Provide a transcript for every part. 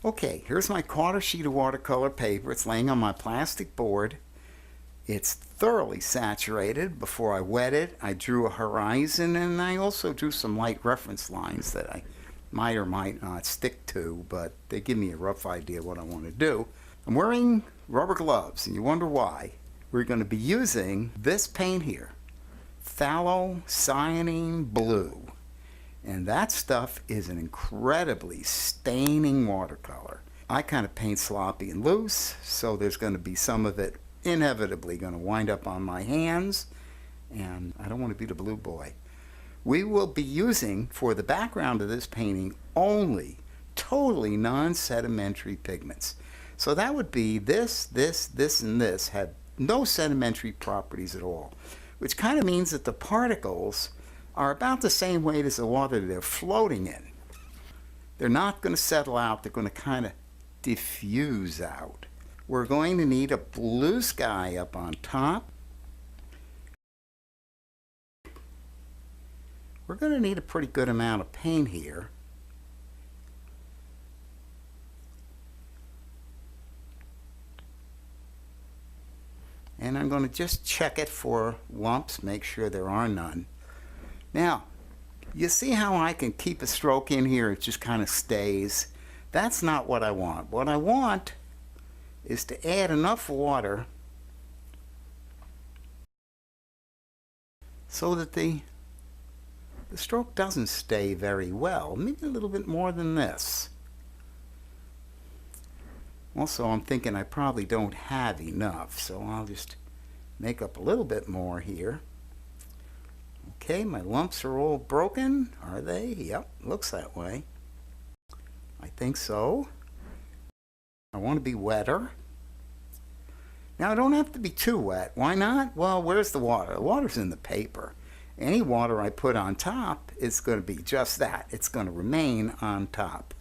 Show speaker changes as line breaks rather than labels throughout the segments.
Okay, here's my quarter sheet of watercolor paper. It's laying on my plastic board. It's thoroughly saturated. Before I wet it, I drew a horizon, and I also drew some light reference lines that I might or might not stick to, but they give me a rough idea of what I want to do. I'm wearing rubber gloves, and you wonder why. We're going to be using this paint here, Phthalocyanine Blue. And that stuff is an incredibly staining watercolor. I kind of paint sloppy and loose, so there's going to be some of it inevitably going to wind up on my hands, and I don't want to be the blue boy. We will be using, for the background of this painting, only totally non-sedimentary pigments. So that would be this, and this have no sedimentary properties at all, which kind of means that the particles are about the same weight as the water they're floating in. They're not going to settle out. They're going to kind of diffuse out. We're going to need a blue sky up on top. We're going to need a pretty good amount of paint here. And I'm going to just check it for lumps, make sure there are none. Now, you see how I can keep a stroke in here, it just kind of stays? That's not what I want. What I want is to add enough water so that the stroke doesn't stay very well. Maybe a little bit more than this. Also, I'm thinking I probably don't have enough, so I'll just make up a little bit more here. Okay, my lumps are all broken, are they? Yep, looks that way. I think so. I want to be wetter. Now, I don't have to be too wet. Why not? Well, where's the water? The water's in the paper. Any water I put on top is going to be just that. It's going to remain on top.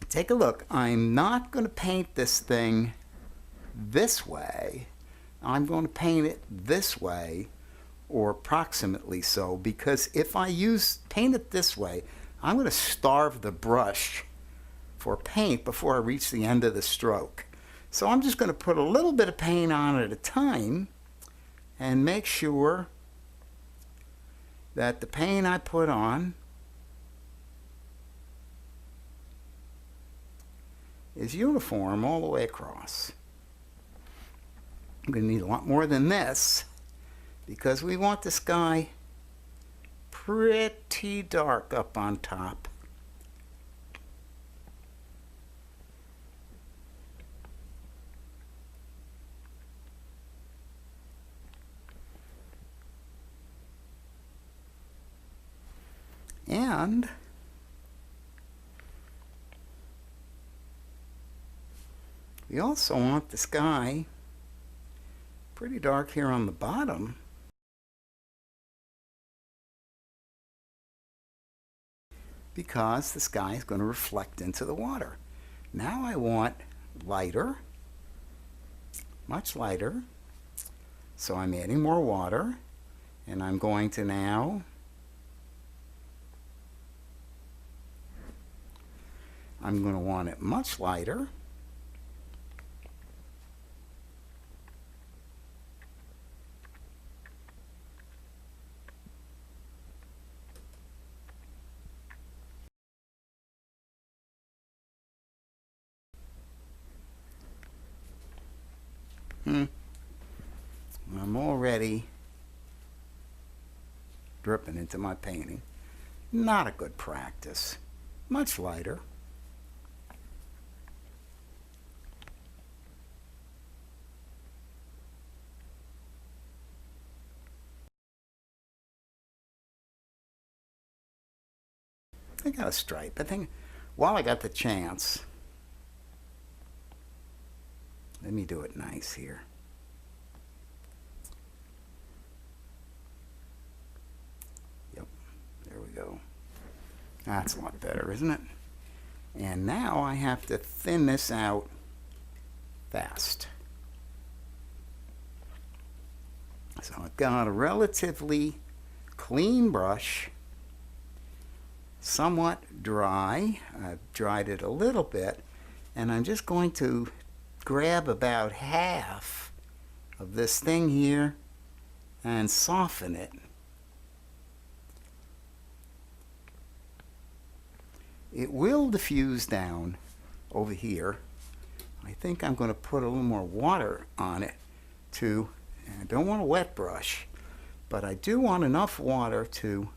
Take a look. I'm not going to paint this thing this way. I'm going to paint it this way, or approximately so, because if I paint it this way, I'm going to starve the brush for paint before I reach the end of the stroke. So I'm just going to put a little bit of paint on at a time and make sure that the paint I put on is uniform all the way across. I'm going to need a lot more than this, because we want the sky pretty dark up on top. And we also want the sky pretty dark here on the bottom, because the sky is going to reflect into the water. Now I want lighter, much lighter, so I'm adding more water, and I'm going to now I'm going to want it much lighter. I'm already dripping into my painting. Not a good practice. Much lighter. I got a stripe. I think while I got the chance, let me do it nice here. Yep, there we go. That's a lot better, isn't it? And now I have to thin this out fast. So I've got a relatively clean brush, somewhat dry. I've dried it a little bit, and I'm just going to grab about half of this thing here and soften it. It will diffuse down over here. I think I'm going to put a little more water on it too. And I don't want a wet brush, but I do want enough water to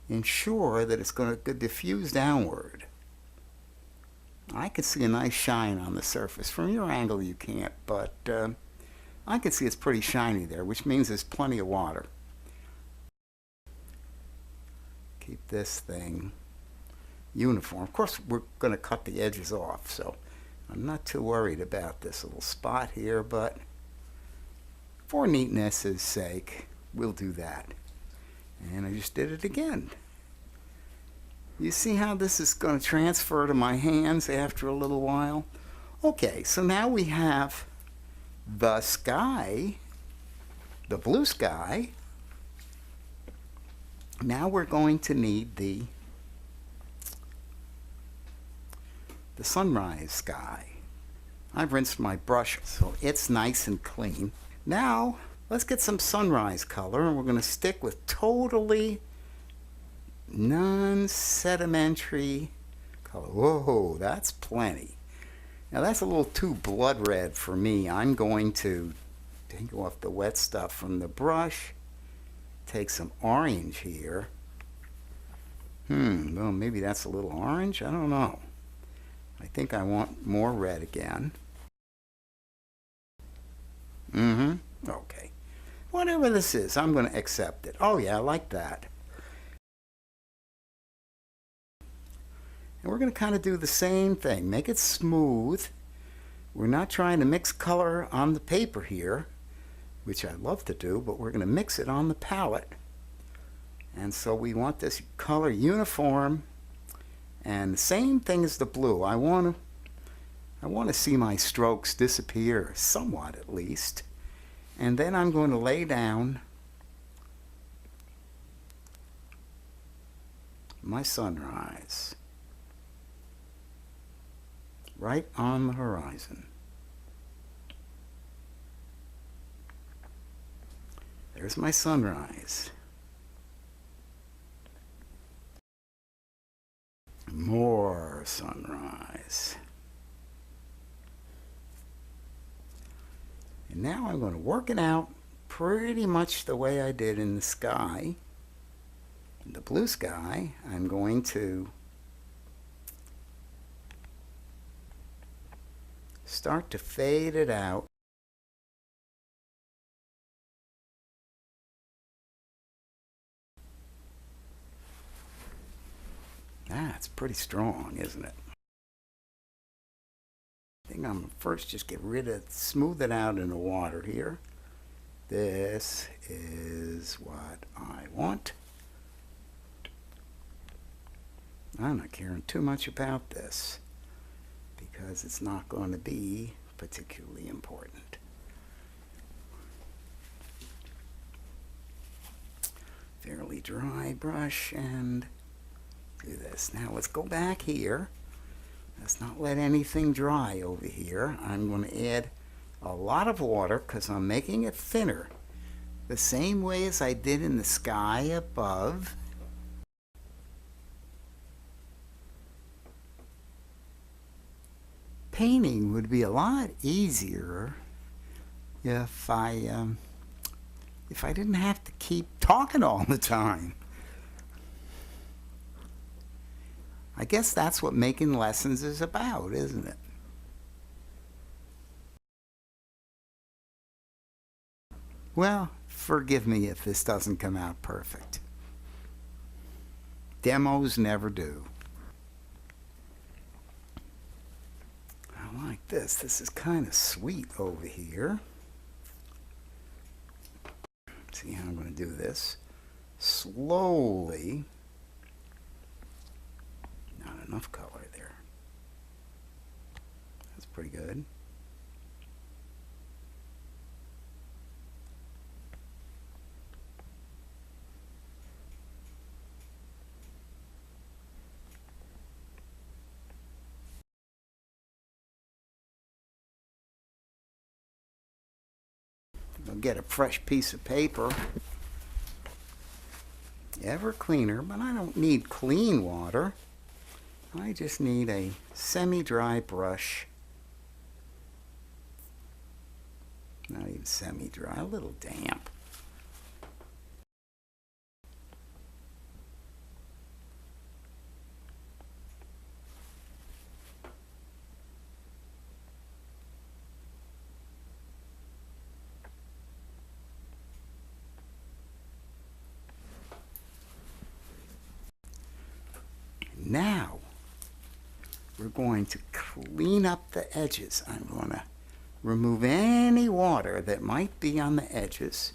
ensure that it's going to diffuse downward. I can see a nice shine on the surface. From your angle you can't, but I can see it's pretty shiny there, which means there's plenty of water. Keep this thing uniform. Of course, we're going to cut the edges off, so I'm not too worried about this little spot here, but for neatness' sake, we'll do that. And I just did it again. You see how this is going to transfer to my hands after a little while? Okay, so now we have the sky, the blue sky. Now we're going to need the sunrise sky. I've rinsed my brush so it's nice and clean. Now let's get some sunrise color, and we're going to stick with totally non-sedimentary color. Whoa, that's plenty. Now that's a little too blood red for me. I'm going to take off the wet stuff from the brush, take some orange here. Well, maybe that's a little orange. I don't know. I think I want more red again. Okay. Whatever this is, I'm going to accept it. Oh yeah, I like that. And we're going to kind of do the same thing. Make it smooth. We're not trying to mix color on the paper here, which I love to do, but we're going to mix it on the palette. And so we want this color uniform. And the same thing as the blue. I want to see my strokes disappear, somewhat at least. And then I'm going to lay down my sunrise right on the horizon. There's my sunrise. More sunrise. And now I'm going to work it out pretty much the way I did in the sky. In the blue sky, I'm going to start to fade it out. That's pretty strong, isn't it? I think I'm going to first just get rid of, smooth it out in the water here. This is what I want. I'm not caring too much about this because it's not going to be particularly important. Fairly dry brush and do this. Now let's go back here. Let's not let anything dry over here. I'm going to add a lot of water because I'm making it thinner, the same way as I did in the sky above. Painting would be a lot easier if I didn't have to keep talking all the time. I guess that's what making lessons is about, isn't it? Well, forgive me if this doesn't come out perfect. Demos never do. I like this. This is kind of sweet over here. See how I'm going to do this? Slowly. Not enough color there. That's pretty good. I'll get a fresh piece of paper. Ever cleaner, but I don't need clean water. I just need a semi-dry brush. Not even semi-dry, a little damp. Now, we're going to clean up the edges. I'm going to remove any water that might be on the edges,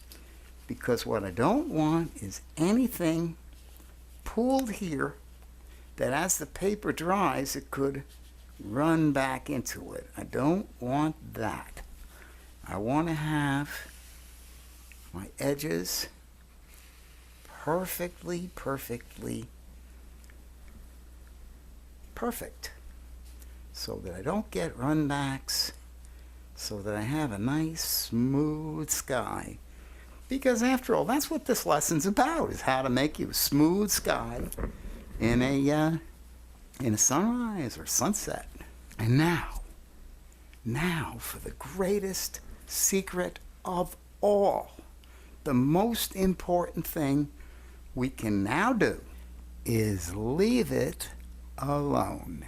because what I don't want is anything pooled here that as the paper dries, it could run back into it. I don't want that. I want to have my edges perfect, so that I don't get runbacks, so that I have a nice smooth sky. Because after all, that's what this lesson's about, is how to make you a smooth sky in a sunrise or sunset. And now for the greatest secret of all, the most important thing we can now do is leave it alone.